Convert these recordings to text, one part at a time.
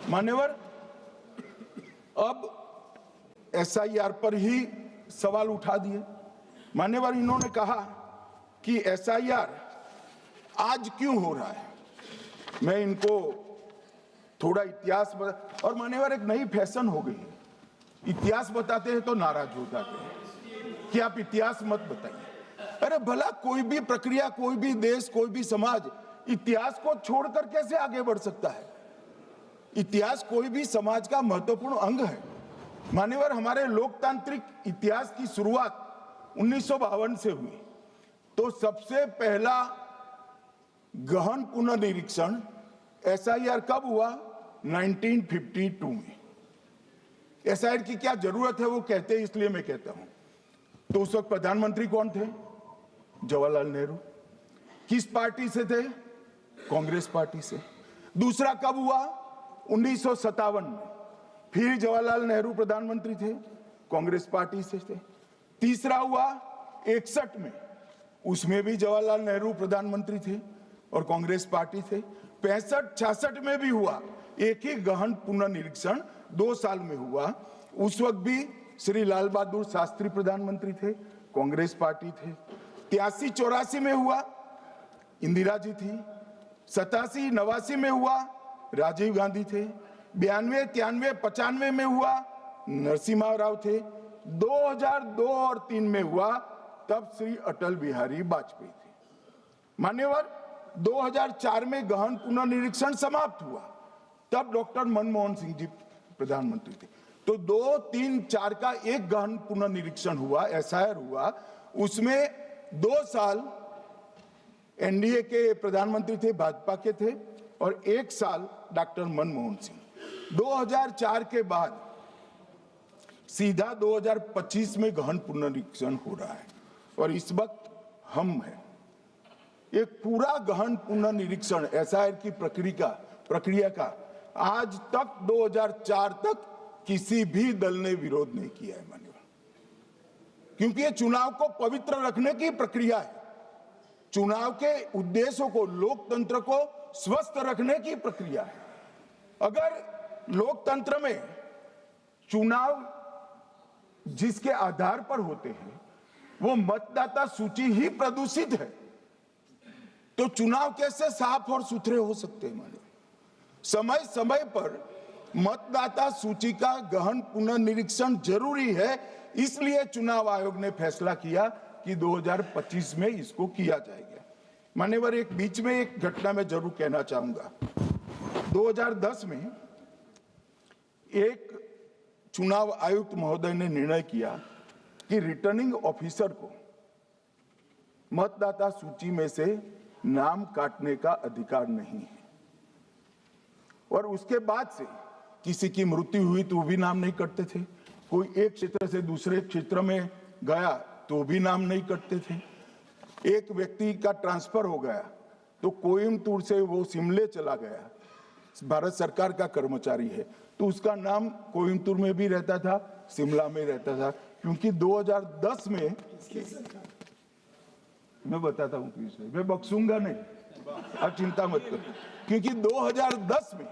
मान्यवर, अब एसआईआर पर ही सवाल उठा दिए। मान्यवर, इन्होंने कहा कि एसआईआर आज क्यों हो रहा है। मैं इनको थोड़ा इतिहास और मान्यवर एक नई फैशन हो गई है, इतिहास बताते हैं तो नाराज हो जाते हैं कि आप इतिहास मत बताइए। अरे भला कोई भी प्रक्रिया, कोई भी देश, कोई भी समाज इतिहास को छोड़कर कैसे आगे बढ़ सकता है। इतिहास कोई भी समाज का महत्वपूर्ण अंग है। मान्यवर, हमारे लोकतांत्रिक इतिहास की शुरुआत 1952 से हुई। तो सबसे पहला गहन पुनर्निरीक्षण एसआईआर कब हुआ? 1952 में। एसआईआर की क्या जरूरत है वो कहते हैं, इसलिए मैं कहता हूं। तो उस वक्त प्रधानमंत्री कौन थे? जवाहरलाल नेहरू। किस पार्टी से थे? कांग्रेस पार्टी से। दूसरा कब हुआ? 1957 में। फिर जवाहरलाल नेहरू प्रधानमंत्री थे, कांग्रेस पार्टी से थे। तीसरा हुआ 61 में, उसमें भी जवाहरलाल नेहरू प्रधानमंत्री थे और कांग्रेस पार्टी थे। 65-66 में भी हुआ, एक ही गहन पुनर्निरीक्षण 2 साल में हुआ। उस वक्त भी श्री लाल बहादुर शास्त्री प्रधानमंत्री थे, कांग्रेस पार्टी थे। 83-84 में हुआ, इंदिरा जी थी। 87-89 में हुआ, राजीव गांधी थे। 92-93-95 में हुआ, नरसिम्हा राव थे। 2002 और 3 में हुआ, तब श्री अटल बिहारी वाजपेयी थे। मान्यवर, 2004 में गहन पुनर्निरीक्षण समाप्त हुआ, तब डॉक्टर मनमोहन सिंह जी प्रधानमंत्री थे। तो 2, 3, 4 का एक गहन पुनर्निरीक्षण हुआ, एसआईआर हुआ। उसमें 2 साल एनडीए के प्रधानमंत्री थे, भाजपा के थे, और 1 साल डॉक्टर मनमोहन सिंह। 2004 के बाद सीधा 2025 में गहन पुनर्निरीक्षण हो रहा है और इस वक्त हम हैं। एक पूरा गहन पुनर्निरीक्षण एसआईआर की प्रक्रिया का आज तक 2004 तक किसी भी दल ने विरोध नहीं किया है। मान्यवर, क्योंकि ये चुनाव को पवित्र रखने की प्रक्रिया है, चुनाव के उद्देश्यों को, लोकतंत्र को स्वस्थ रखने की प्रक्रिया है। अगर लोकतंत्र में चुनाव जिसके आधार पर होते हैं वो मतदाता सूची ही प्रदूषित है, तो चुनाव कैसे साफ और सुथरे हो सकते हैं। मानो समय समय पर मतदाता सूची का गहन पुनर्निरीक्षण जरूरी है, इसलिए चुनाव आयोग ने फैसला किया कि 2025 में इसको किया जाएगा। मान्यवर, एक बीच में एक घटना मैं जरूर कहना चाहूंगा। 2010 में एक चुनाव आयुक्त महोदय ने निर्णय किया कि रिटर्निंग ऑफिसर को मतदाता सूची में से नाम काटने का अधिकार नहीं है, और उसके बाद से किसी की मृत्यु हुई तो भी नाम नहीं कटते थे, कोई एक क्षेत्र से दूसरे क्षेत्र में गया तो भी नाम नहीं कटते थे। एक व्यक्ति का ट्रांसफर हो गया तो कोयम्बटूर से वो शिमले चला गया, भारत सरकार का कर्मचारी है, तो उसका नाम कोयम्बटूर में भी रहता था, शिमला में रहता था, क्योंकि 2010 में, मैं बताता हूं किस, मैं बख्शूंगा नहीं, आप चिंता मत करो, क्योंकि 2010 में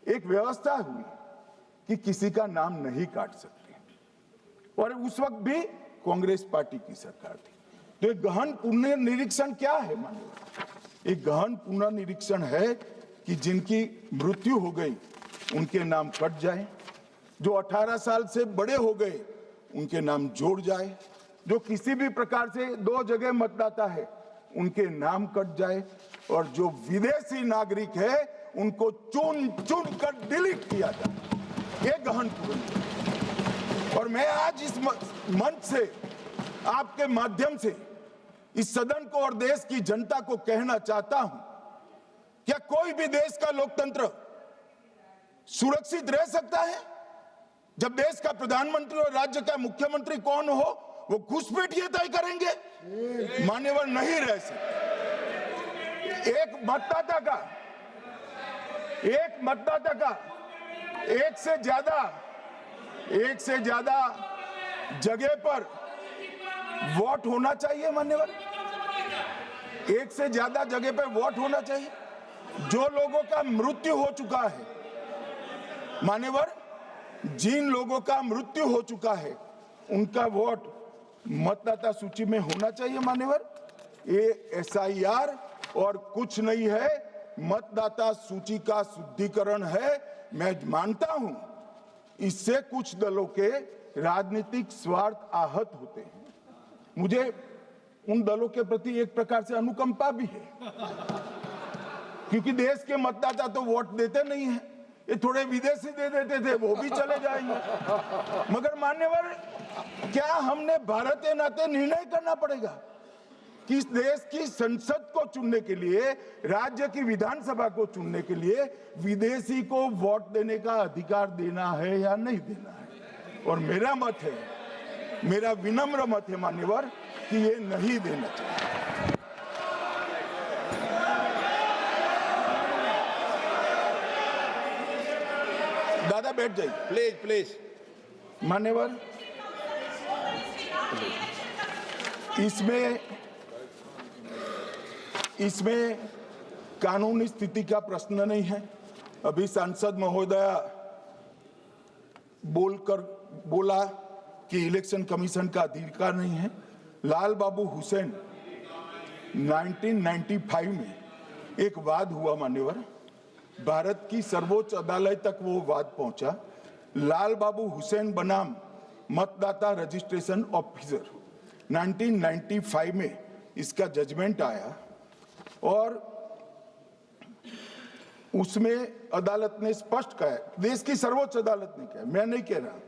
एक व्यवस्था हुई कि किसी का नाम नहीं काट सकते, और उस वक्त भी कांग्रेस पार्टी की सरकार थी। तो एक गहन पुनर्निरीक्षण क्या है? मानिए, एक गहन पुनर्निरीक्षण है कि जिनकी मृत्यु हो गई उनके नाम कट जाए, जो 18 साल से बड़े हो गए उनके नाम जोड़ जाए, जो किसी भी प्रकार से 2 जगह मतदाता है उनके नाम कट जाए, और जो विदेशी नागरिक है उनको चुन चुन कर डिलीट किया जाए। ये गहन पुनर्निरीक्षण। और मैं आज इस मंच से, आपके माध्यम से इस सदन को और देश की जनता को कहना चाहता हूं, क्या कोई भी देश का लोकतंत्र सुरक्षित रह सकता है जब देश का प्रधानमंत्री और राज्य का मुख्यमंत्री कौन हो वो घुसपैठिए तय करेंगे? मान्यवर, नहीं रह सकते। एक मतदाता का एक से ज्यादा जगह पर वोट होना चाहिए। मान्यवर, एक से ज्यादा जगह पर वोट होना चाहिए। जो लोगों का मृत्यु हो चुका है मान्यवर, जिन लोगों का मृत्यु हो चुका है उनका वोट मतदाता सूची में होना चाहिए। मान्यवर, ये SIR और कुछ नहीं है, मतदाता सूची का शुद्धिकरण है। मैं मानता हूं इससे कुछ दलों के राजनीतिक स्वार्थ आहत होते हैं। मुझे उन दलों के प्रति एक प्रकार से अनुकंपा भी है, क्योंकि देश के मतदाता तो वोट देते नहीं है। ये थोड़े विदेशी दे देते थे, वो भी चले जाएंगे। मगर मान्यवर, क्या हमने भारत के नाते निर्णय करना पड़ेगा कि इस देश की संसद को चुनने के लिए, राज्य की विधानसभा को चुनने के लिए विदेशी को वोट देने का अधिकार देना है या नहीं देना है? और मेरा मत है, मेरा विनम्र मत है मान्यवर, कि ये नहीं देना चाहिए। दादा बैठ जाइए प्लीज प्लीज। मान्यवर, इसमें कानूनी स्थिति का प्रश्न नहीं है। अभी सांसद महोदया बोला कि इलेक्शन कमीशन का अधिकार नहीं है। लाल बाबू हुसैन 1995 में एक वाद हुआ मान्यवर, भारत की सर्वोच्च अदालत तक वो वाद पहुंचा। लाल बाबू हुसैन बनाम मतदाता रजिस्ट्रेशन ऑफिसर 1995 में इसका जजमेंट आया और उसमें अदालत ने स्पष्ट कहा, देश की सर्वोच्च अदालत ने कहा, मैं नहीं कह रहा,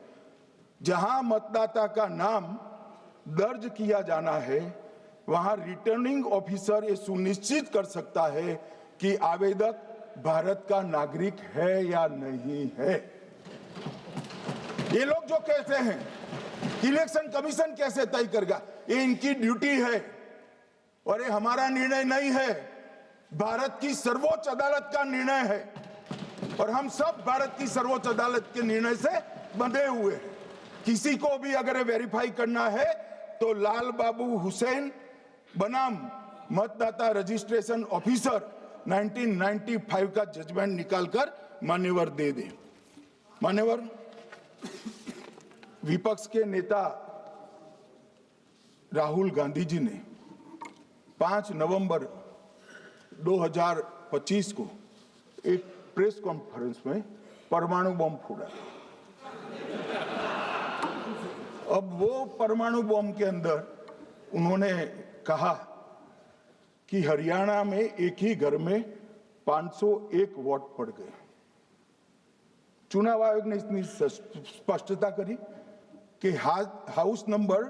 जहां मतदाता का नाम दर्ज किया जाना है वहां रिटर्निंग ऑफिसर ये सुनिश्चित कर सकता है कि आवेदक भारत का नागरिक है या नहीं है। ये लोग जो कहते हैं इलेक्शन कमीशन कैसे तय करेगा, ये इनकी ड्यूटी है और ये हमारा निर्णय नहीं है, भारत की सर्वोच्च अदालत का निर्णय है और हम सब भारत की सर्वोच्च अदालत के निर्णय से बंधे हुए हैं। किसी को भी अगर वेरीफाई करना है तो लाल बाबू हुसैन बनाम मतदाता रजिस्ट्रेशन ऑफिसर 1995 का जजमेंट निकालकर मान्यवर दे दे। मान्यवर, विपक्ष के नेता राहुल गांधी जी ने 5 नवंबर 2025 को एक प्रेस कॉन्फ्रेंस में परमाणु बम फोड़ा। अब वो परमाणु बम के अंदर उन्होंने कहा कि हरियाणा में एक ही घर में 501 वोट पड़ गए। चुनाव आयोग ने इतनी स्पष्टता करी कि हाउस नंबर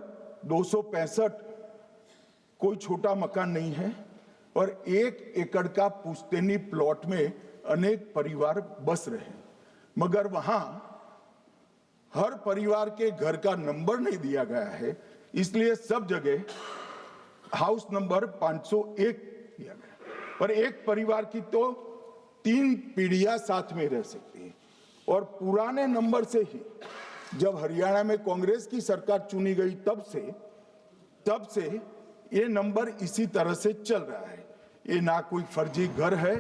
265 कोई छोटा मकान नहीं है और 1 एकड़ का पुश्तैनी प्लॉट में अनेक परिवार बस रहे हैं, मगर वहां हर परिवार के घर का नंबर नहीं दिया गया है, इसलिए सब जगह हाउस नंबर 501 दिया गया और एक परिवार की तो 3 पीढ़ियां साथ में रह सकती है। और पुराने नंबर से ही जब हरियाणा में कांग्रेस की सरकार चुनी गई तब से ये नंबर इसी तरह से चल रहा है। ये ना कोई फर्जी घर है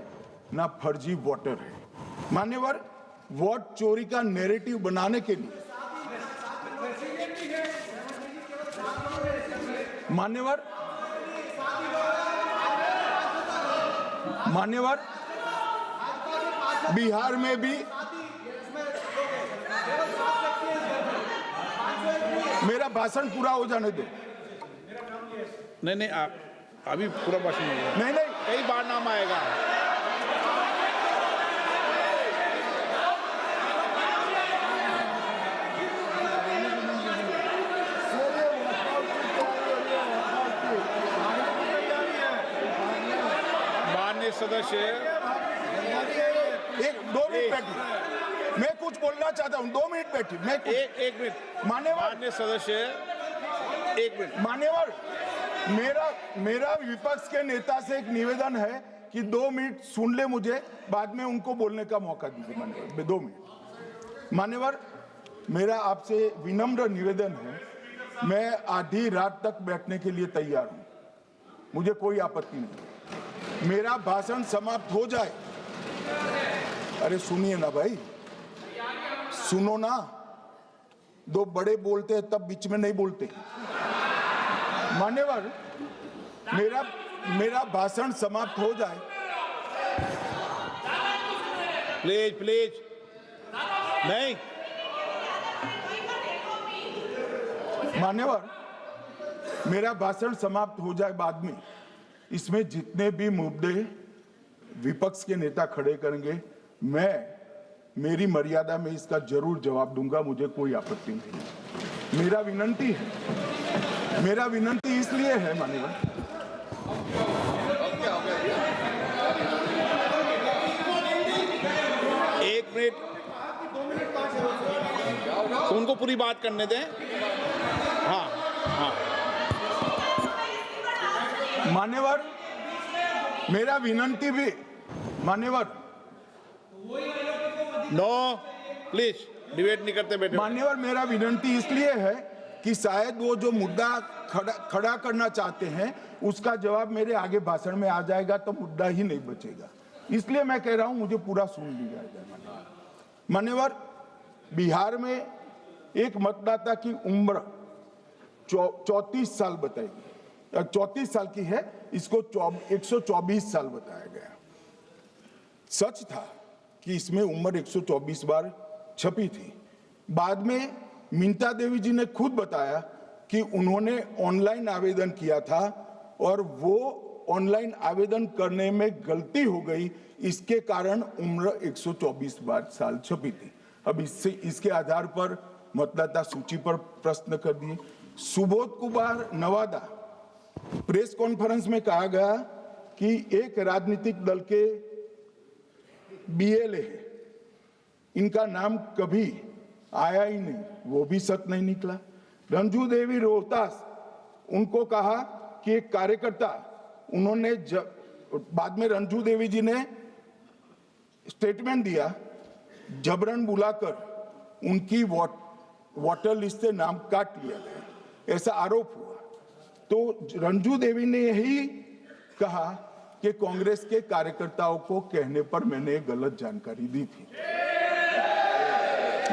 ना फर्जी वोटर है। मान्यवर, वोट चोरी का नैरेटिव बनाने के लिए मान्यवर बिहार में भी मेरा भाषण पूरा हो जाने दो। नहीं, आप अभी पूरा भाषण नहीं, कई बार नाम आएगा। माननीय सदस्य, 2 मिनट बैठिए, मैं कुछ बोलना चाहता हूँ। 2 मिनट बैठिए, मैं एक मिनट। माननीय सदस्य, 1 मिनट। मान्यवर, मेरा विपक्ष के नेता से एक निवेदन है कि 2 मिनट सुन ले मुझे, बाद में उनको बोलने का मौका दीजिए। मान्यवर, 2 मिनट। मान्यवर, मेरा आपसे विनम्र निवेदन है, मैं आधी रात तक बैठने के लिए तैयार हूं, मुझे कोई आपत्ति नहीं। मेरा भाषण समाप्त हो जाए, अरे सुनिए ना भाई, सुनो ना, दो बड़े बोलते हैं तब बीच में नहीं बोलते। मान्यवर, मेरा भाषण समाप्त हो जाए। प्लीज प्लीज, नहीं। मान्यवर, मेरा भाषण समाप्त हो जाए बाद में, इसमें जितने भी मुद्दे विपक्ष के नेता खड़े करेंगे, मेरी मर्यादा में इसका जरूर जवाब दूंगा, मुझे कोई आपत्ति नहीं। मेरा विनंती इसलिए है मान्यवर, एक मिनट, उनको पूरी बात करने दें। हाँ हाँ, मान्यवर, मेरा विनंती भी मान्यवर, नो प्लीज, डिबेट नहीं करते बेटे। मान्यवर, मेरा विनंती इसलिए है कि शायद वो जो मुद्दा खड़ा करना चाहते हैं उसका जवाब मेरे आगे भाषण में आ जाएगा तो मुद्दा ही नहीं बचेगा, इसलिए मैं कह रहा हूं मुझे पूरा सुन लिया जाए। मान्यवर, बिहार में एक मतदाता की उम्र 34 साल बताई गई, 34 साल की है, इसको 124 साल बताया गया। सच था कि इसमें उम्र 124 बार छपी थी। बाद में मिंता देवी जी ने खुद बताया कि उन्होंने ऑनलाइन आवेदन किया था और वो ऑनलाइन आवेदन करने में गलती हो गई, इसके कारण उम्र 124 बार साल छपी थी। अब इसके आधार पर मतदाता सूची पर प्रश्न कर दिए। सुबोध कुमार नवादा, प्रेस कॉन्फ्रेंस में कहा गया कि एक राजनीतिक दल के बीएलए है, इनका नाम कभी आया ही नहीं, वो भी सच नहीं निकला। रंजू देवी रोहतास, उनको कहा कि एक कार्यकर्ता, उन्होंने बाद में रंजू देवी जी ने स्टेटमेंट दिया, जबरन बुलाकर उनकी वोटर लिस्ट से नाम काट लिया गया, ऐसा आरोप हुआ। तो रंजू देवी ने यही कहा कि कांग्रेस के कार्यकर्ताओं को कहने पर मैंने गलत जानकारी दी थी।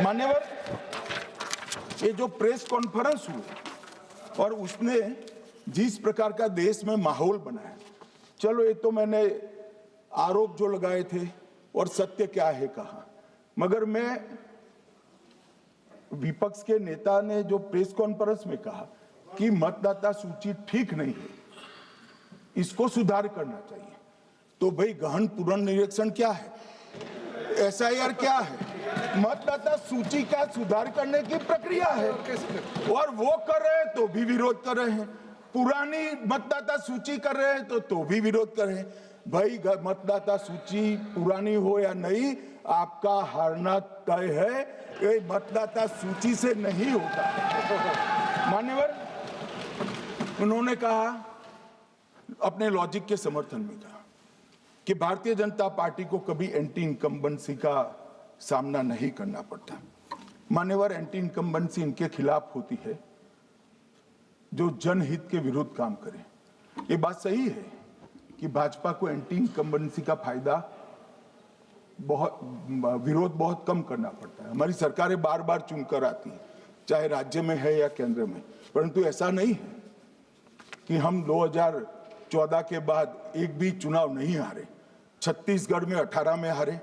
मान्यवर, ये जो प्रेस कॉन्फ्रेंस हुई और उसने जिस प्रकार का देश में माहौल बनाया, चलो ये तो मैंने आरोप जो लगाए थे और सत्य क्या है कहा, मगर मैं विपक्ष के नेता ने जो प्रेस कॉन्फ्रेंस में कहा कि मतदाता सूची ठीक नहीं है, इसको सुधार करना चाहिए, तो भाई गहन पुनर्निरीक्षण क्या है, एसआईआर क्या है, मतदाता सूची का सुधार करने की प्रक्रिया है, और वो कर रहे हैं तो भी विरोध कर रहे हैं, पुरानी मतदाता सूची कर रहे हैं तो भी विरोध कर रहे हैं। भाई मतदाता सूची पुरानी हो या नहीं, आपका हारना तय है, ये मतदाता सूची से नहीं होता। मान्यवर, उन्होंने कहा, अपने लॉजिक के समर्थन में कहा कि भारतीय जनता पार्टी को कभी एंटी इनकम्बेंसी का सामना नहीं करना पड़ता। मान्यवर, एंटी इनकम्बेंसी इनके खिलाफ होती है जो जनहित के विरुद्ध काम करे। ये बात सही है कि भाजपा को एंटी इनकम्बेंसी का फायदा विरोध बहुत कम करना पड़ता है। हमारी सरकारें बार बार चुनकर आती हैं, चाहे राज्य में है या केंद्र में, परंतु ऐसा नहीं है कि हम 2014 के बाद एक भी चुनाव नहीं हारे। छत्तीसगढ़ में 18 में हारे,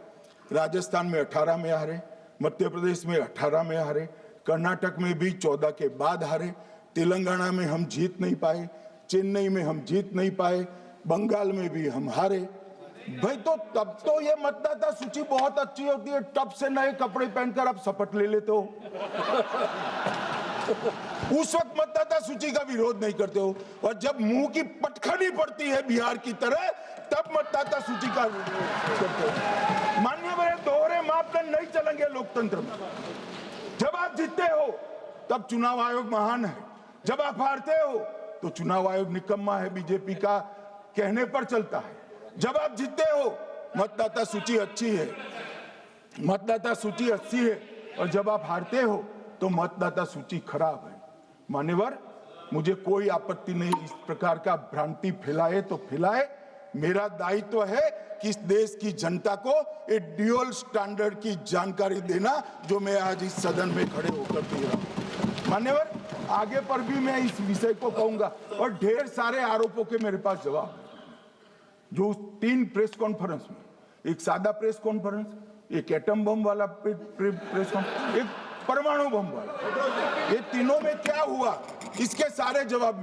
राजस्थान में 18 में हारे, मध्य प्रदेश में 18 में हारे, कर्नाटक में भी 14 के बाद हारे, तेलंगाना में हम जीत नहीं पाए, चेन्नई में हम जीत नहीं पाए, बंगाल में भी हम हारे। भाई तो तब तो ये मतदाता सूची बहुत अच्छी होती है, टब से नए कपड़े पहनकर आप शपथ ले लेते हो। उस वक्त मतदाता सूची का विरोध नहीं करते हो, और जब मुंह की पटखनी पड़ती है बिहार की तरह, तब मतदाता सूची का विरोध करते हो। माननीय मेरे दोहरे मापदंड नहीं चलेंगे लोकतंत्र में। जब आप जीतते हो तब चुनाव आयोग महान है, जब आप हारते हो तो चुनाव आयोग निकम्मा है, बीजेपी का कहने पर चलता है। जब आप जीतते हो मतदाता सूची अच्छी है, मतदाता सूची अच्छी है, और जब आप हारते हो तो मतदाता सूची खराब है। मान्यवर, मुझे कोई आपत्ति नहीं, इस प्रकार का भ्रांति फैलाए तो फैलाए, मेरा दायित्व है कि इस देश की जनता को एक ड्यूअल स्टैंडर्ड की जानकारी देना, जो मैं आज इस सदन में खड़े होकर दे रहा हूं। मान्यवर, आगे पर भी मैं इस विषय को कहूंगा और ढेर सारे आरोपों के मेरे पास जवाब है। जो 3 प्रेस कॉन्फ्रेंस में, एक सादा प्रेस कॉन्फ्रेंस, एक एटम बम वाला प्रेस कॉन्फ्रेंस, एक परमाणु बम वाला, ये तीनों में क्या हुआ, इसके सारे जवाब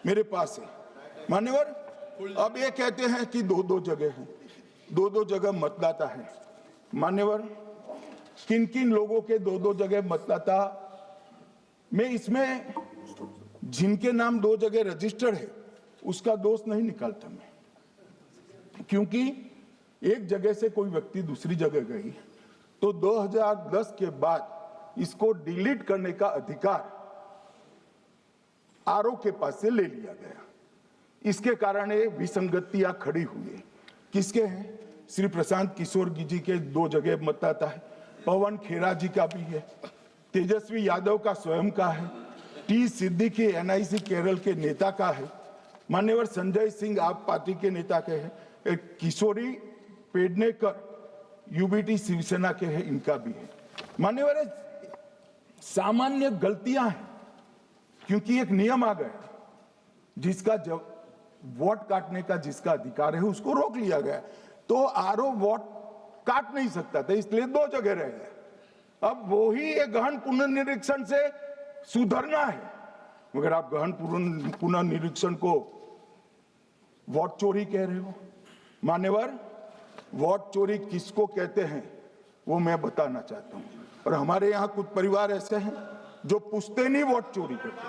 मेरे पास है। मान्यवर, अब ये कहते हैं कि 2-2 जगह है, 2-2 जगह मतदाता है। मान्यवर, किन किन लोगों के 2-2 जगह मतदाता, मैं इसमें जिनके नाम 2 जगह रजिस्टर्ड है उसका दोष नहीं निकालता मैं, क्योंकि एक जगह से कोई व्यक्ति दूसरी जगह गई तो 2010 के बाद इसको डिलीट करने का अधिकार आरओ के पास से ले लिया गया। इसके कारण ये विसंगतियां खड़ी हुई है। किसके हैं? श्री प्रशांत किशोर जी के 2 जगह मतदाता है, पवन खेरा जी का भी है, तेजस्वी यादव का स्वयं का है, टी सिद्दीकी एनआईसी केरल के नेता का है, मान्यवर संजय सिंह आप पार्टी के नेता के हैं, एक किशोरी पेडनेकर यूबीटी शिवसेना के हैं, इनका भी है। मान्यवर, सामान्य गलतियां हैं, क्योंकि एक नियम आ गया, जिसका जब वोट काटने का जिसका अधिकार है उसको रोक लिया गया, तो आरओ वोट काट नहीं सकता था, इसलिए 2 जगह रह गए। अब वो ही एक गहन पुनर्निरीक्षण से सुधरना है, मगर आप गहन पुनर्निरीक्षण को वोट चोरी कह रहे हो। मान्यवर, वोट चोरी किसको कहते हैं वो मैं बताना चाहता हूं, और हमारे यहां कुछ परिवार ऐसे हैं जो पुश्तैनी वोट चोरी करते हैं।